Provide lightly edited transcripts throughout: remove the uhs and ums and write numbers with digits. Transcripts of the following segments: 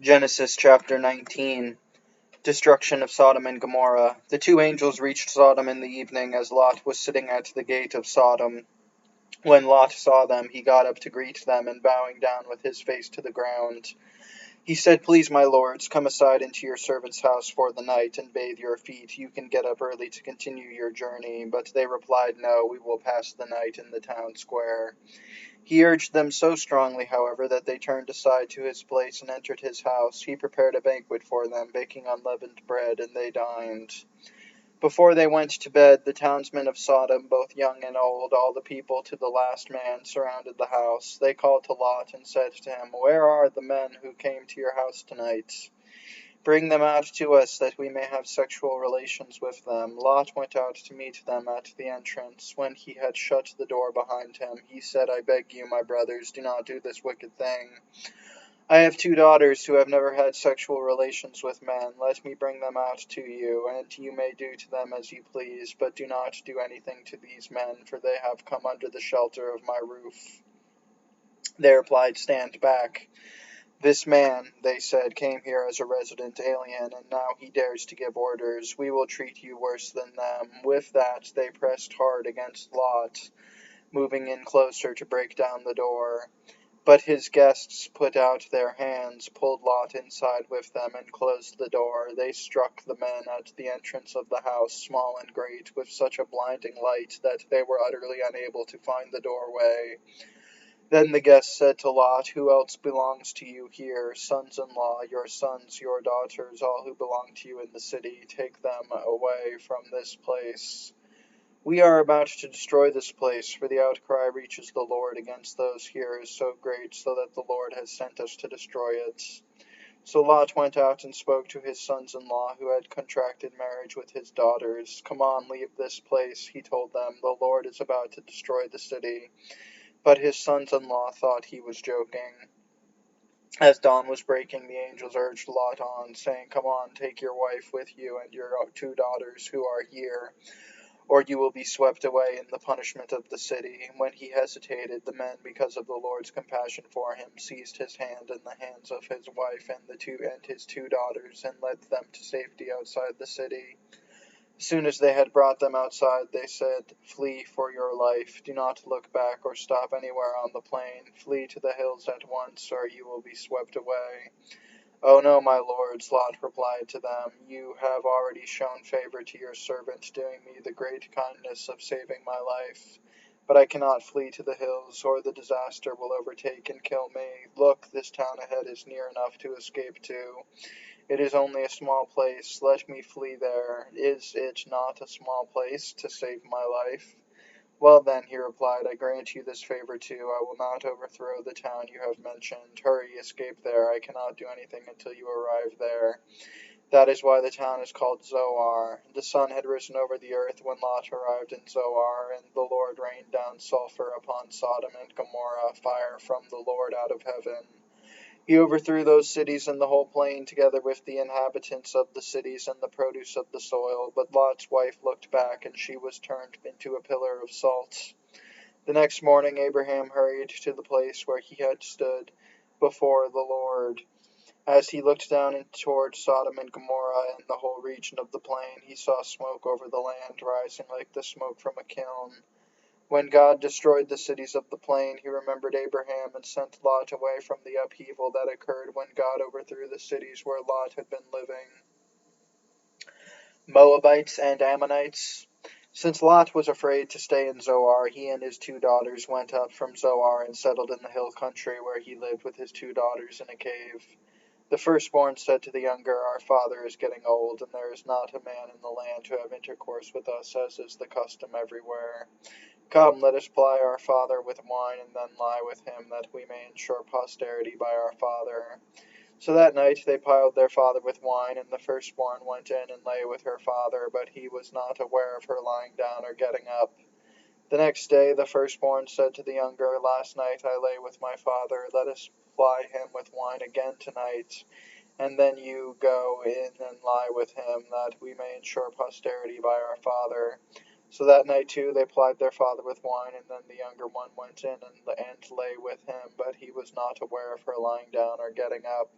Genesis chapter 19. Destruction of Sodom and Gomorrah. The two angels reached Sodom in the evening as Lot was sitting at the gate of Sodom. When Lot saw them, he got up to greet them, and bowing down with his face to the ground, he said, "Please, my lords, come aside into your servant's house for the night and bathe your feet. You can get up early to continue your journey." But they replied, "No, we will pass the night in the town square." He urged them so strongly, however, that they turned aside to his place and entered his house. He prepared a banquet for them, baking unleavened bread, and they dined. Before they went to bed, the townsmen of Sodom, both young and old, all the people to the last man, surrounded the house. They called to Lot and said to him, "Where are the men who came to your house tonight? Bring them out to us, that we may have sexual relations with them." Lot went out to meet them at the entrance. When he had shut the door behind him, he said, "I beg you, my brothers, do not do this wicked thing. I have two daughters who have never had sexual relations with men. Let me bring them out to you, and you may do to them as you please, but do not do anything to these men, for they have come under the shelter of my roof." They replied, "Stand back. This man," they said, "came here as a resident alien, and now he dares to give orders. We will treat you worse than them." With that, they pressed hard against Lot, moving in closer to break down the door. But his guests put out their hands, pulled Lot inside with them, and closed the door. They struck the men at the entrance of the house, small and great, with such a blinding light that they were utterly unable to find the doorway. Then the guest said to Lot, "Who else belongs to you here? Sons-in-law, your sons, your daughters, all who belong to you in the city. Take them away from this place. We are about to destroy this place, for the outcry reaches the Lord against those here is so great, so that the Lord has sent us to destroy it." So Lot went out and spoke to his sons-in-law, who had contracted marriage with his daughters. "Come on, leave this place," he told them. "The Lord is about to destroy the city." But his sons-in-law thought he was joking. As dawn was breaking, the angels urged Lot on, saying, "Come on, take your wife with you and your two daughters who are here, or you will be swept away in the punishment of the city." When he hesitated, the men, because of the Lord's compassion for him, seized his hand and the hands of his wife and his two daughters, and led them to safety outside the city. As soon as they had brought them outside, they said, "Flee for your life. Do not look back or stop anywhere on the plain. Flee to the hills at once, or you will be swept away." "Oh no, my lords," Lot replied to them. "You have already shown favor to your servant, doing me the great kindness of saving my life. But I cannot flee to the hills, or the disaster will overtake and kill me. Look, this town ahead is near enough to escape to. It is only a small place. Let me flee there. Is it not a small place to save my life?" "Well then," he replied, "I grant you this favor too. I will not overthrow the town you have mentioned. Hurry, escape there. I cannot do anything until you arrive there." That is why the town is called Zoar. The sun had risen over the earth when Lot arrived in Zoar, and the Lord rained down sulfur upon Sodom and Gomorrah, fire from the Lord out of heaven. He overthrew those cities and the whole plain, together with the inhabitants of the cities and the produce of the soil. But Lot's wife looked back, and she was turned into a pillar of salt. The next morning Abraham hurried to the place where he had stood before the Lord. As he looked down toward Sodom and Gomorrah and the whole region of the plain, he saw smoke over the land, rising like the smoke from a kiln. When God destroyed the cities of the plain, he remembered Abraham and sent Lot away from the upheaval that occurred when God overthrew the cities where Lot had been living. Moabites and Ammonites. Since Lot was afraid to stay in Zoar, he and his two daughters went up from Zoar and settled in the hill country, where he lived with his two daughters in a cave. The firstborn said to the younger, "Our father is getting old, and there is not a man in the land to have intercourse with us, as is the custom everywhere. Come, let us ply our father with wine, and then lie with him, that we may ensure posterity by our father." So that night they plied their father with wine, and the firstborn went in and lay with her father, but he was not aware of her lying down or getting up. The next day the firstborn said to the younger, "Last night I lay with my father. Let us ply him with wine again tonight, and then you go in and lie with him, that we may ensure posterity by our father." So that night too they plied their father with wine, and then the younger one went in and lay with him, but he was not aware of her lying down or getting up.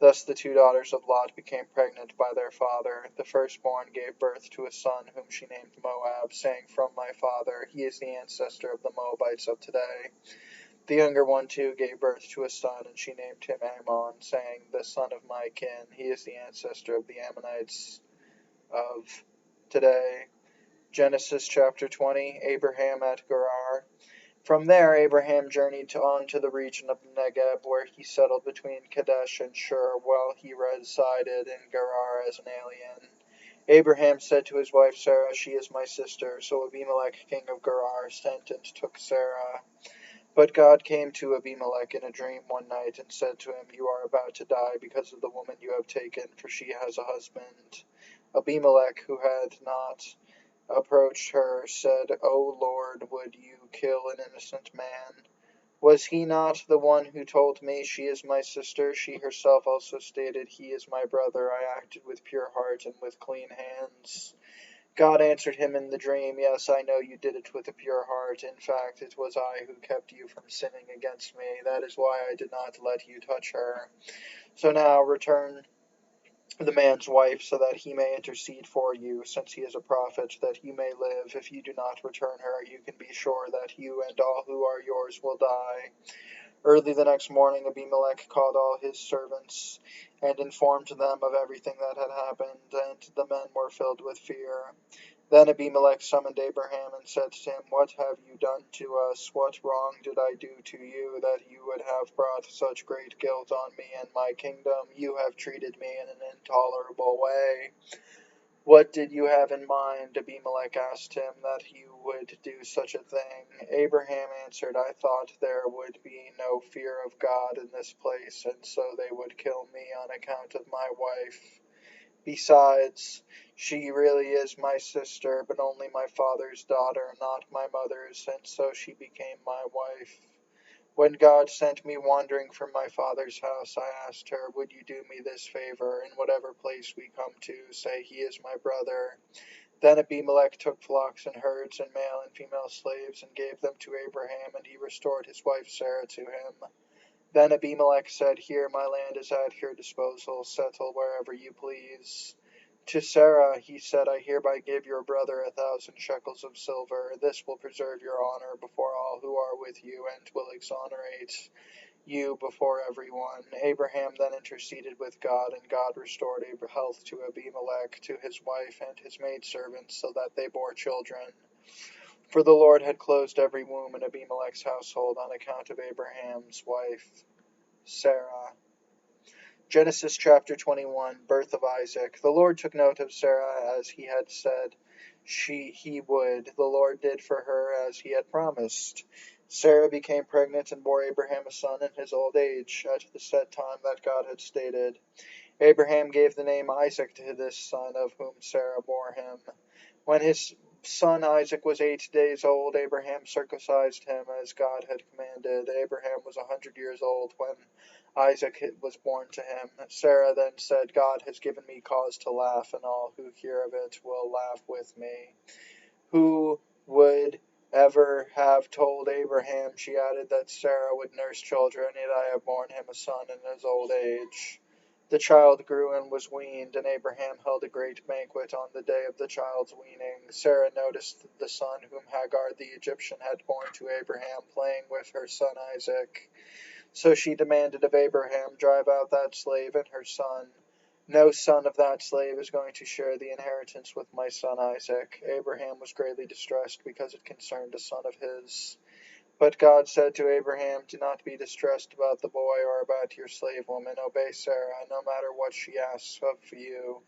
Thus the two daughters of Lot became pregnant by their father. The firstborn gave birth to a son whom she named Moab, saying, "From my father, he is the ancestor of the Moabites of today." The younger one too gave birth to a son, and she named him Ammon, saying, "The son of my kin, he is the ancestor of the Ammonites of today." Genesis chapter 20, Abraham at Gerard. From there Abraham journeyed on to the region of the Negeb, where he settled between Kadesh and Shur, while he resided in Gerar as an alien. Abraham said to his wife Sarah, "She is my sister." So Abimelech king of Gerar sent and took Sarah. But God came to Abimelech in a dream one night and said to him, "You are about to die because of the woman you have taken, for she has a husband." Abimelech, who had not approached her, said, "O Lord, would you kill an innocent man? Was he not the one who told me, 'She is my sister'? She herself also stated, 'He is my brother.' I acted with pure heart and with clean hands." God answered him in the dream, "Yes, I know you did it with a pure heart. In fact, it was I who kept you from sinning against me. That is why I did not let you touch her. So now return the man's wife, so that he may intercede for you, since he is a prophet, that you may live. If you do not return her, you can be sure that you and all who are yours will die." Early the next morning Abimelech called all his servants and informed them of everything that had happened, and the men were filled with fear. Then Abimelech summoned Abraham and said to him, "What have you done to us? What wrong did I do to you, that you would have brought such great guilt on me and my kingdom? You have treated me in an intolerable way." "What did you have in mind," Abimelech asked him, "that you would do such a thing?" Abraham answered, "I thought there would be no fear of God in this place, and so they would kill me on account of my wife. Besides, she really is my sister, but only my father's daughter, not my mother's, and so she became my wife. When God sent me wandering from my father's house, I asked her, 'Would you do me this favor? In whatever place we come to, say, he is my brother.'" Then Abimelech took flocks and herds and male and female slaves and gave them to Abraham, and he restored his wife Sarah to him. Then Abimelech said, "Here my land is at your disposal. Settle wherever you please." To Sarah he said, "I hereby give your brother 1,000 shekels of silver. This will preserve your honor before all who are with you, and will exonerate you before everyone." Abraham then interceded with God, and God restored health to Abimelech, to his wife, and his maidservants, so that they bore children. For the Lord had closed every womb in Abimelech's household on account of Abraham's wife Sarah. Genesis chapter 21, Birth of Isaac. The Lord took note of Sarah as he had said he would. The Lord did for her as he had promised. Sarah became pregnant and bore Abraham a son in his old age, at the set time that God had stated. Abraham gave the name Isaac to this son, of whom Sarah bore him. When his son Isaac was 8 days old, Abraham circumcised him as God had commanded. Abraham was 100 years old when Isaac was born to him. Sarah then said, "God has given me cause to laugh, and all who hear of it will laugh with me." Who would ever have told Abraham, she added, that Sarah would nurse children, yet I have borne him a son in his old age. The child grew and was weaned, and Abraham held a great banquet on the day of the child's weaning. Sarah noticed the son whom Hagar the Egyptian had borne to Abraham playing with her son Isaac. So she demanded of Abraham, "Drive out that slave and her son. No son of that slave is going to share the inheritance with my son Isaac." Abraham was greatly distressed because it concerned a son of his. But God said to Abraham, "Do not be distressed about the boy or about your slave woman. Obey Sarah, no matter what she asks of you,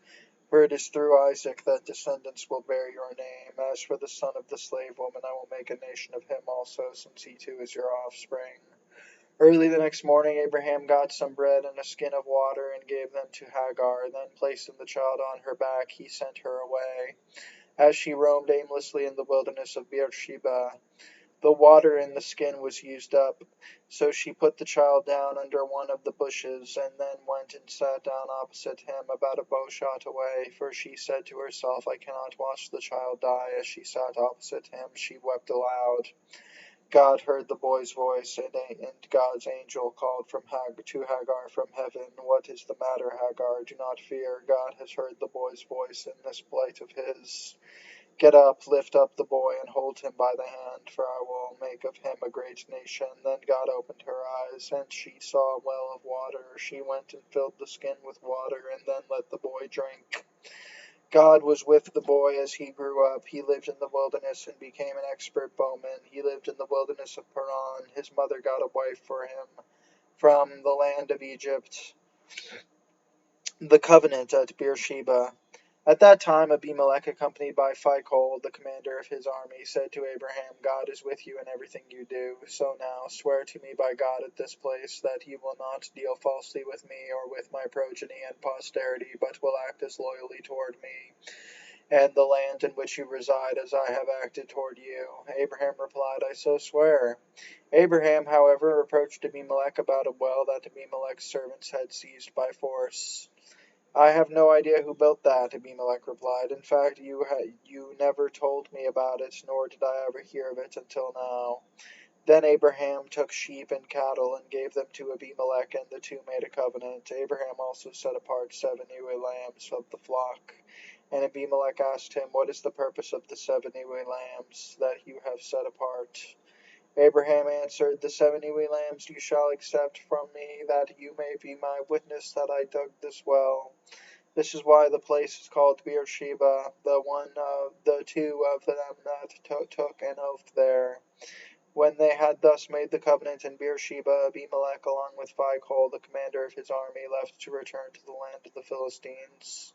for it is through Isaac that descendants will bear your name. As for the son of the slave woman, I will make a nation of him also, since he too is your offspring." Early the next morning Abraham got some bread and a skin of water and gave them to Hagar. Then placing the child on her back, he sent her away. As she roamed aimlessly in the wilderness of Beersheba, the water in the skin was used up. So she put the child down under one of the bushes, and then went and sat down opposite him, about a bow shot away, for she said to herself, "I cannot watch the child die." As she sat opposite him, she wept aloud. God heard the boy's voice, and God's angel called to Hagar from heaven. What is the matter, Hagar? Do not fear. God has heard the boy's voice in this plight of his. Get up, lift up the boy, and hold him by the hand, for I will make of him a great nation. Then God opened her eyes, and she saw a well of water. She went and filled the skin with water, and then let the boy drink. God was with the boy as he grew up. He lived in the wilderness and became an expert bowman. He lived in the wilderness of Paran. His mother got a wife for him from the land of Egypt, the covenant at Beersheba. At that time Abimelech, accompanied by Phicol, the commander of his army, said to Abraham, God is with you in everything you do. So now swear to me by God at this place that you will not deal falsely with me or with my progeny and posterity, but will act as loyally toward me and the land in which you reside as I have acted toward you. Abraham replied, I so swear. Abraham, however, reproached Abimelech about a well that Abimelech's servants had seized by force. I have no idea who built that, Abimelech replied. In fact, you never told me about it, nor did I ever hear of it until now. Then Abraham took sheep and cattle and gave them to Abimelech, and the two made a covenant. Abraham also set apart 7 ewe lambs of the flock. And Abimelech asked him, What is the purpose of the 7 ewe lambs that you have set apart? Abraham answered, The 7 ewe lambs you shall accept from me, that you may be my witness that I dug this well. This is why the place is called Beersheba, the two of them that took an oath there. When they had thus made the covenant in Beersheba, Abimelech, along with Phicol, the commander of his army, left to return to the land of the Philistines.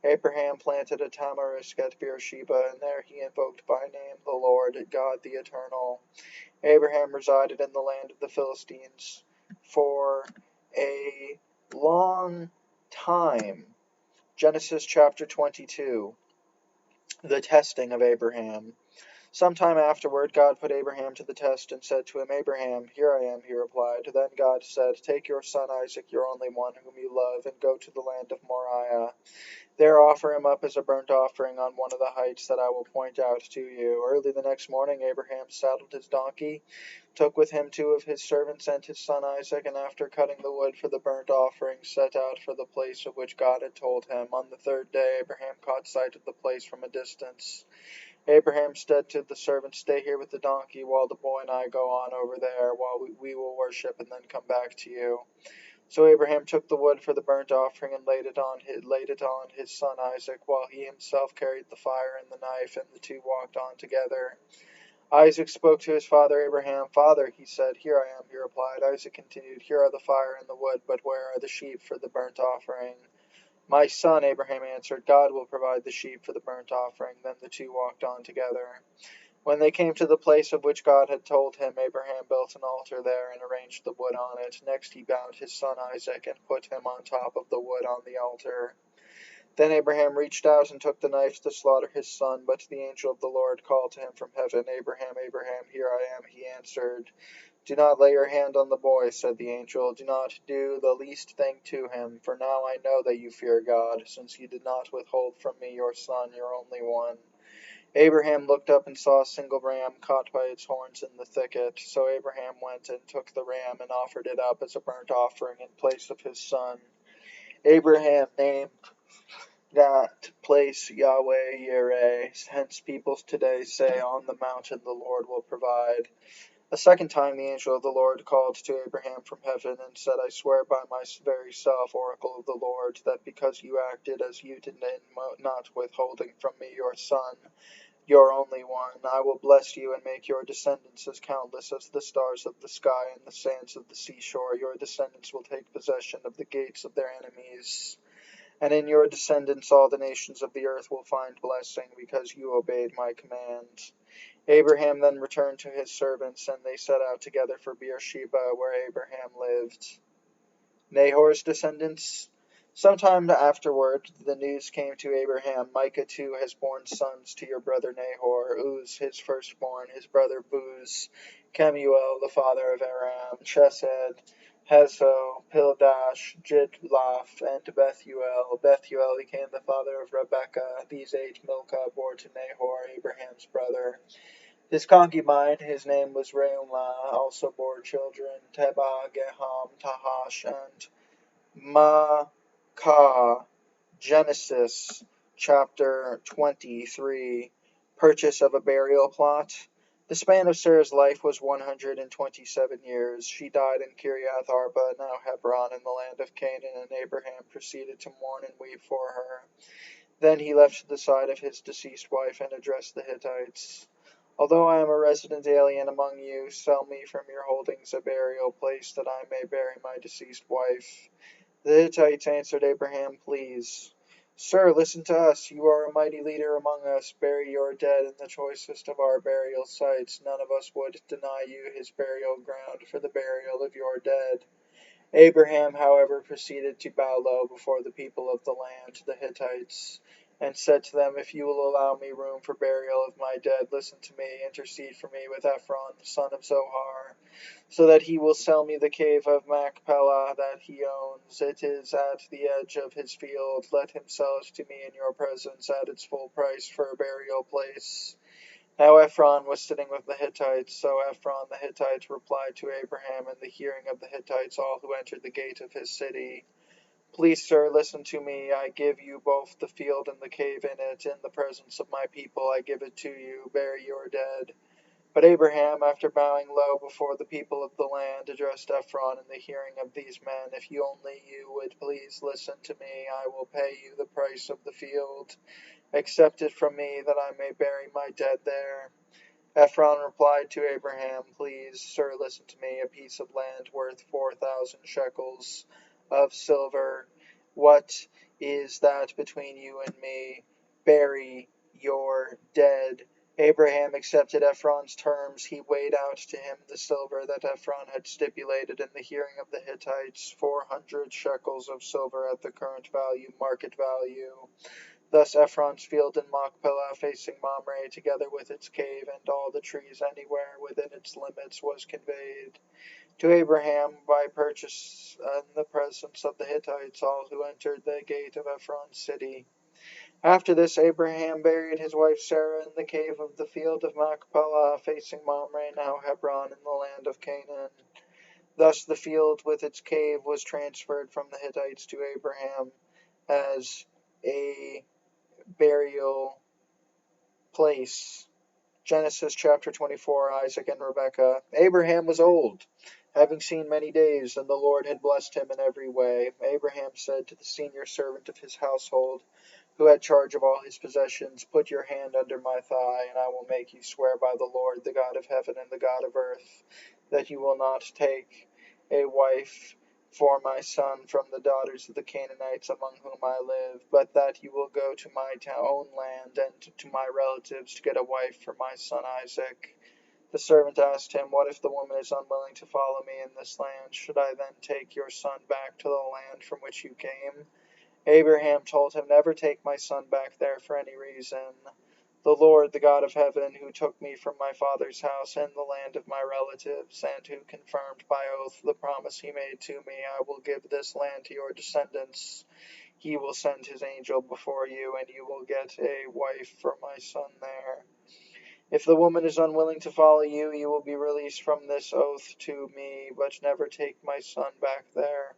Abraham planted a tamarisk at Beersheba, and there he invoked by name the Lord, God the Eternal. Abraham resided in the land of the Philistines for a long time. Genesis chapter 22. The testing of Abraham. Some time afterward, God put Abraham to the test and said to him, Abraham, here I am, he replied. Then God said, Take your son Isaac, your only one, whom you love, and go to the land of Moriah. There offer him up as a burnt offering on one of the heights that I will point out to you. Early the next morning, Abraham saddled his donkey, took with him 2 of his servants and his son Isaac, and after cutting the wood for the burnt offering, set out for the place of which God had told him. On the 3rd day, Abraham caught sight of the place from a distance. Abraham said to the servant, Stay here with the donkey while the boy and I go on over there, while we will worship and then come back to you. So Abraham took the wood for the burnt offering and laid it on his son Isaac, while he himself carried the fire and the knife, and the two walked on together. Isaac spoke to his father Abraham. Father, he said. Here I am, he replied. Isaac continued, Here are the fire and the wood, but where are the sheep for the burnt offering? My son, Abraham answered, God will provide the sheep for the burnt offering. Then the two walked on together. When they came to the place of which God had told him, Abraham built an altar there and arranged the wood on it. Next he bound his son Isaac and put him on top of the wood on the altar. Then Abraham reached out and took the knife to slaughter his son, but the angel of the Lord called to him from heaven, Abraham, Abraham, here I am, he answered. Do not lay your hand on the boy, said the angel. Do not do the least thing to him, for now I know that you fear God, since you did not withhold from me your son, your only one. Abraham looked up and saw a single ram caught by its horns in the thicket. So Abraham went and took the ram and offered it up as a burnt offering in place of his son. Abraham named that place Yahweh Yireh. Hence peoples today say, On the mountain the Lord will provide. A second time the angel of the Lord called to Abraham from heaven and said, I swear by my very self, oracle of the Lord, that because you acted as you did not withholding from me your son, your only one, I will bless you and make your descendants as countless as the stars of the sky and the sands of the seashore. Your descendants will take possession of the gates of their enemies. And in your descendants all the nations of the earth will find blessing, because you obeyed my command. Abraham then returned to his servants, and they set out together for Beersheba, where Abraham lived. Nahor's descendants. Sometime afterward the news came to Abraham, Micah too has borne sons to your brother Nahor, Uz his firstborn, his brother Buz, Kemuel the father of Aram, Chesed, Hazo, Pildash, Jidlaph, and Bethuel. Bethuel became the father of Rebekah. These 8 Milcah bore to Nahor, Abraham's brother. His concubine, his name was Reumah, also bore children, Teba, Geham, Tahash, and Maacah. Genesis chapter 23. Purchase of a burial plot. The span of Sarah's life was 127 years. She died in Kiriath Arba, now Hebron, in the land of Canaan, and Abraham proceeded to mourn and weep for her. Then he left the side of his deceased wife and addressed the Hittites. Although I am a resident alien among you, sell me from your holdings a burial place that I may bury my deceased wife. The Hittites answered Abraham, Please, sir, listen to us. You are a mighty leader among us. Bury your dead in the choicest of our burial sites. None of us would deny you his burial ground for the burial of your dead. Abraham, however, proceeded to bow low before the people of the land, the Hittites, and said to them, If you will allow me room for burial of my dead, listen to me, intercede for me with Ephron, the son of Zohar, so that he will sell me the cave of Machpelah that he owns. It is at the edge of his field. Let him sell it to me in your presence at its full price for a burial place. Now Ephron was sitting with the Hittites, so Ephron the Hittite replied to Abraham in the hearing of the Hittites, all who entered the gate of his city, Please, sir, listen to me. I give you both the field and the cave in it. In the presence of my people I give it to you. Bury your dead. But Abraham, after bowing low before the people of the land, addressed Ephron in the hearing of these men, If you only you would please listen to me, I will pay you the price of the field. Accept it from me, that I may bury my dead there. Ephron replied to Abraham, Please, sir, listen to me, a piece of land worth 4,000 shekels of silver. What is that between you and me? Bury your dead. Abraham accepted Ephron's terms. He weighed out to him the silver that Ephron had stipulated in the hearing of the Hittites, 400 shekels of silver at the current value, market value. Thus Ephron's field in Machpelah, facing Mamre, together with its cave and all the trees anywhere within its limits, was conveyed to Abraham by purchase in the presence of the Hittites, all who entered the gate of Ephron's city. After this Abraham buried his wife Sarah in the cave of the field of Machpelah, facing Mamre, now Hebron, in the land of Canaan. Thus the field with its cave was transferred from the Hittites to Abraham as a burial place. Genesis chapter 24. Isaac and Rebekah. Abraham was old, having seen many days, and the Lord had blessed him in every way. Abraham said to the senior servant of his household, who had charge of all his possessions, Put your hand under my thigh, and I will make you swear by the Lord, the God of heaven and the God of earth, that you will not take a wife for my son from the daughters of the Canaanites among whom I live, but that you will go to my own land and to my relatives to get a wife for my son Isaac. The servant asked him, What if the woman is unwilling to follow me in this land? Should I then take your son back to the land from which you came? Abraham told him, Never take my son back there for any reason. The Lord, the God of heaven, who took me from my father's house and the land of my relatives, and who confirmed by oath the promise he made to me, I will give this land to your descendants. He will send his angel before you, and you will get a wife for my son there. If the woman is unwilling to follow you, you will be released from this oath to me, but never take my son back there.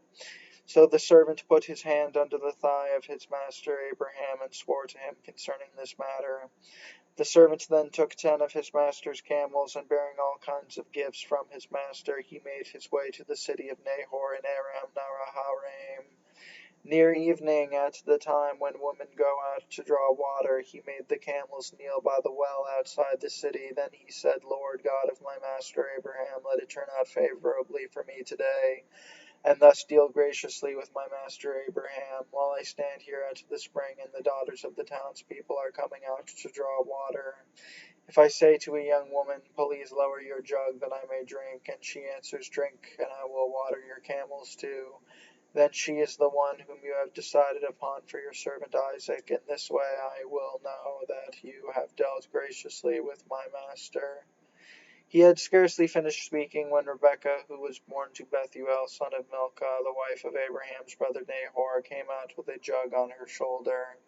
So the servant put his hand under the thigh of his master Abraham and swore to him concerning this matter. The servant then took 10 of his master's camels, and bearing all kinds of gifts from his master, he made his way to the city of Nahor in Aram Naharaim. Near evening, at the time when women go out to draw water, he made the camels kneel by the well outside the city. Then he said, Lord God of my master Abraham, let it turn out favorably for me today, and thus deal graciously with my master Abraham, while I stand here at the spring, and the daughters of the townspeople are coming out to draw water. If I say to a young woman, Please lower your jug that I may drink, and she answers, Drink, and I will water your camels too, then she is the one whom you have decided upon for your servant Isaac. In this way I will know that you have dealt graciously with my master. He had scarcely finished speaking when Rebekah, who was born to Bethuel, son of Milcah, the wife of Abraham's brother Nahor, came out with a jug on her shoulder.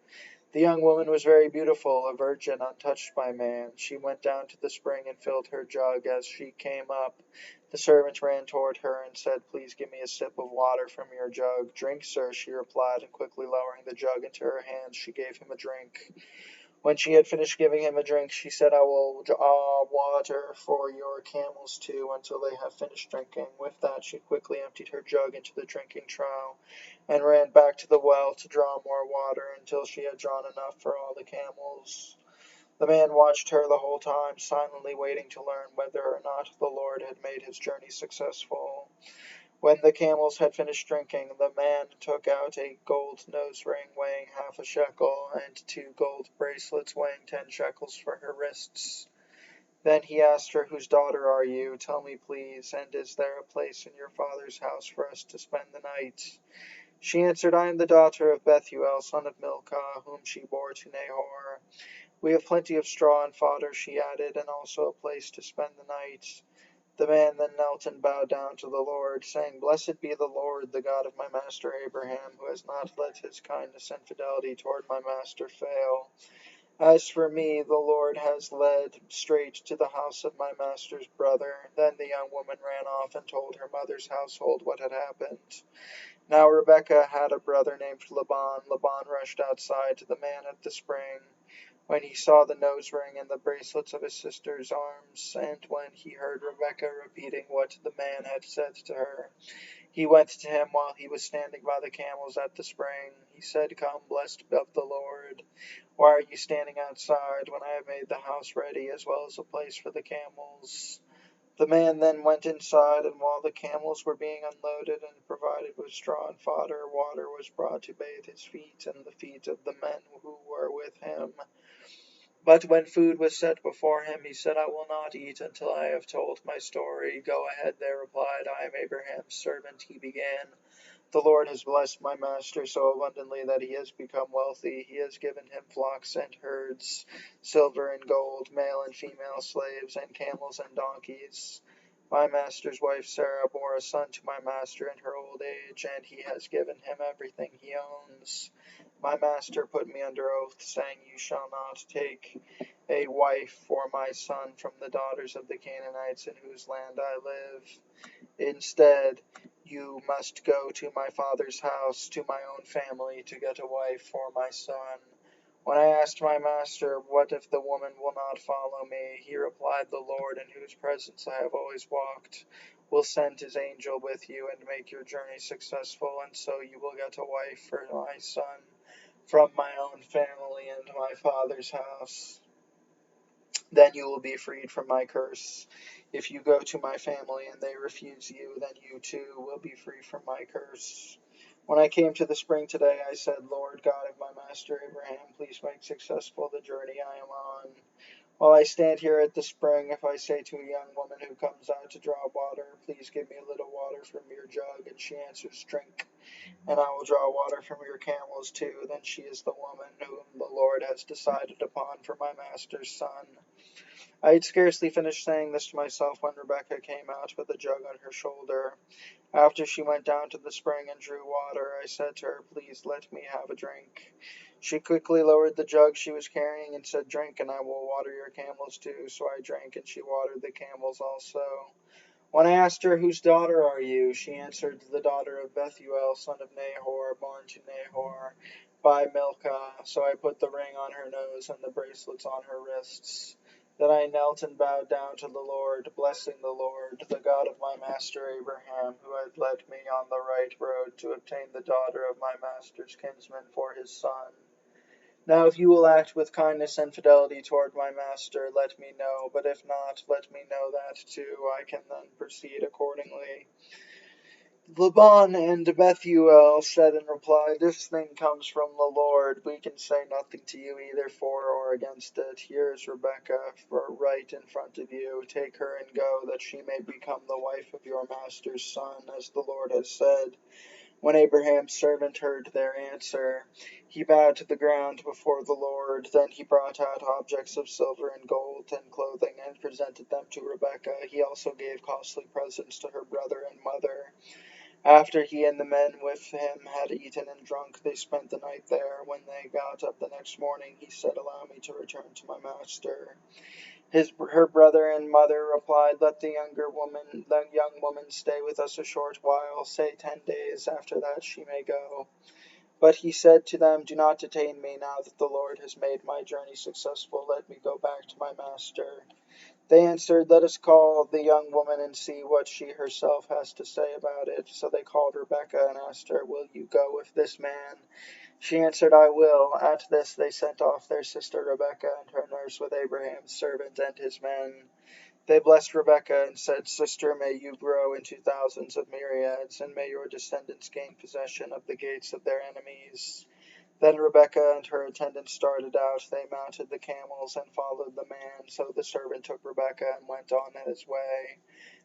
The young woman was very beautiful, a virgin, untouched by man. She went down to the spring and filled her jug. As she came up, the servant ran toward her and said, "Please give me a sip of water from your jug." "Drink, sir," she replied, and quickly lowering the jug into her hands, she gave him a drink. When she had finished giving him a drink, she said, "I will draw water for your camels too, until they have finished drinking." With that, she quickly emptied her jug into the drinking trough, and ran back to the well to draw more water, until she had drawn enough for all the camels. The man watched her the whole time, silently waiting to learn whether or not the Lord had made his journey successful. When the camels had finished drinking, the man took out a gold nose ring weighing half a shekel, and 2 gold bracelets weighing 10 shekels for her wrists. Then he asked her, "Whose daughter are you? Tell me, please, and is there a place in your father's house for us to spend the night?" She answered, "I am the daughter of Bethuel, son of Milcah, whom she bore to Nahor." "We have plenty of straw and fodder," she added, "and also a place to spend the night." The man then knelt and bowed down to the Lord, saying, "Blessed be the Lord, the God of my master Abraham, who has not let his kindness and fidelity toward my master fail. As for me, the Lord has led straight to the house of my master's brother." Then the young woman ran off and told her mother's household what had happened. Now Rebekah had a brother named Laban. Laban rushed outside to the man at the spring when he saw the nose ring and the bracelets of his sister's arms, and when he heard Rebekah repeating what the man had said to her. He went to him while he was standing by the camels at the spring. He said, "Come, blessed of the Lord. Why are you standing outside when I have made the house ready, as well as a place for the camels?" The man then went inside, and while the camels were being unloaded and provided with straw and fodder, water was brought to bathe his feet and the feet of the men who were with him. But when food was set before him, he said, "I will not eat until I have told my story." "Go ahead," they replied. "I am Abraham's servant," he began. "The Lord has blessed my master so abundantly that he has become wealthy. He has given him flocks and herds, silver and gold, male and female slaves, and camels and donkeys. My master's wife Sarah bore a son to my master in her old age, and he has given him everything he owns. My master put me under oath, saying, 'You shall not take a wife for my son from the daughters of the Canaanites in whose land I live. Instead, you must go to my father's house, to my own family, to get a wife for my son.' When I asked my master, 'What if the woman will not follow me?' he replied, 'The Lord, in whose presence I have always walked, will send his angel with you and make your journey successful, and so you will get a wife for my son from my own family and my father's house. Then you will be freed from my curse. If you go to my family and they refuse you, then you too will be free from my curse.' When I came to the spring today, I said, 'Lord God of my master Abraham, please make successful the journey I am on. While I stand here at the spring, if I say to a young woman who comes out to draw water, "Please give me a little water from your jug," and she answers, "Drink, and I will draw water from your camels too," then she is the woman whom the Lord has decided upon for my master's son.' I had scarcely finished saying this to myself when Rebekah came out with a jug on her shoulder. After she went down to the spring and drew water, I said to her, 'Please let me have a drink.' She quickly lowered the jug she was carrying and said, 'Drink, and I will water your camels too.' So I drank, and she watered the camels also. When I asked her, 'Whose daughter are you?' she answered, 'The daughter of Bethuel, son of Nahor, born to Nahor by Milcah.' So I put the ring on her nose and the bracelets on her wrists. Then I knelt and bowed down to the Lord, blessing the Lord, the God of my master Abraham, who had led me on the right road to obtain the daughter of my master's kinsman for his son. Now if you will act with kindness and fidelity toward my master, let me know, but if not, let me know that too. I can then proceed accordingly." Laban and Bethuel said in reply, "This thing comes from the Lord. We can say nothing to you either for or against it. Here is Rebekah right in front of you. Take her and go, that she may become the wife of your master's son, as the Lord has said." When Abraham's servant heard their answer, he bowed to the ground before the Lord. Then he brought out objects of silver and gold and clothing and presented them to Rebekah. He also gave costly presents to her brother and mother. After he and the men with him had eaten and drunk, they spent the night there. When they got up the next morning, he said, "Allow me to return to my master." Her brother and mother replied, "Let the young woman stay with us a short while, say 10 days. After that she may go." But he said to them, "Do not detain me. Now that the Lord has made my journey successful, let me go back to my master." They answered, "Let us call the young woman and see what she herself has to say about it." So they called Rebekah and asked her, "Will you go with this man?" She answered, "I will." At this they sent off their sister Rebekah and her nurse with Abraham's servant and his men. They blessed Rebekah and said, "Sister, may you grow into thousands of myriads, and may your descendants gain possession of the gates of their enemies." Then Rebekah and her attendants started out. They mounted the camels and followed the man. So the servant took Rebekah and went on his way.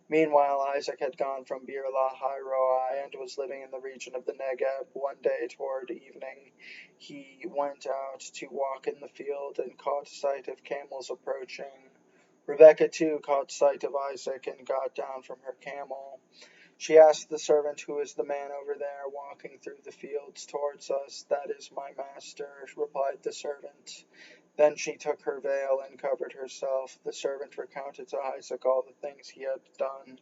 Meanwhile Isaac had gone from Beer-lahai-roi and was living in the region of the Negeb. One day toward evening he went out to walk in the field and caught sight of camels approaching. Rebekah too caught sight of Isaac and got down from her camel. She asked the servant, "Who is the man over there walking through the fields towards us?" "That is my master," replied the servant. Then she took her veil and covered herself. The servant recounted to Isaac all the things he had done.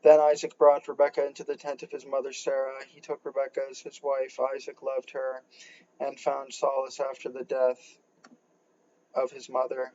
Then Isaac brought Rebekah into the tent of his mother Sarah. He took Rebekah as his wife. Isaac loved her and found solace after the death of his mother.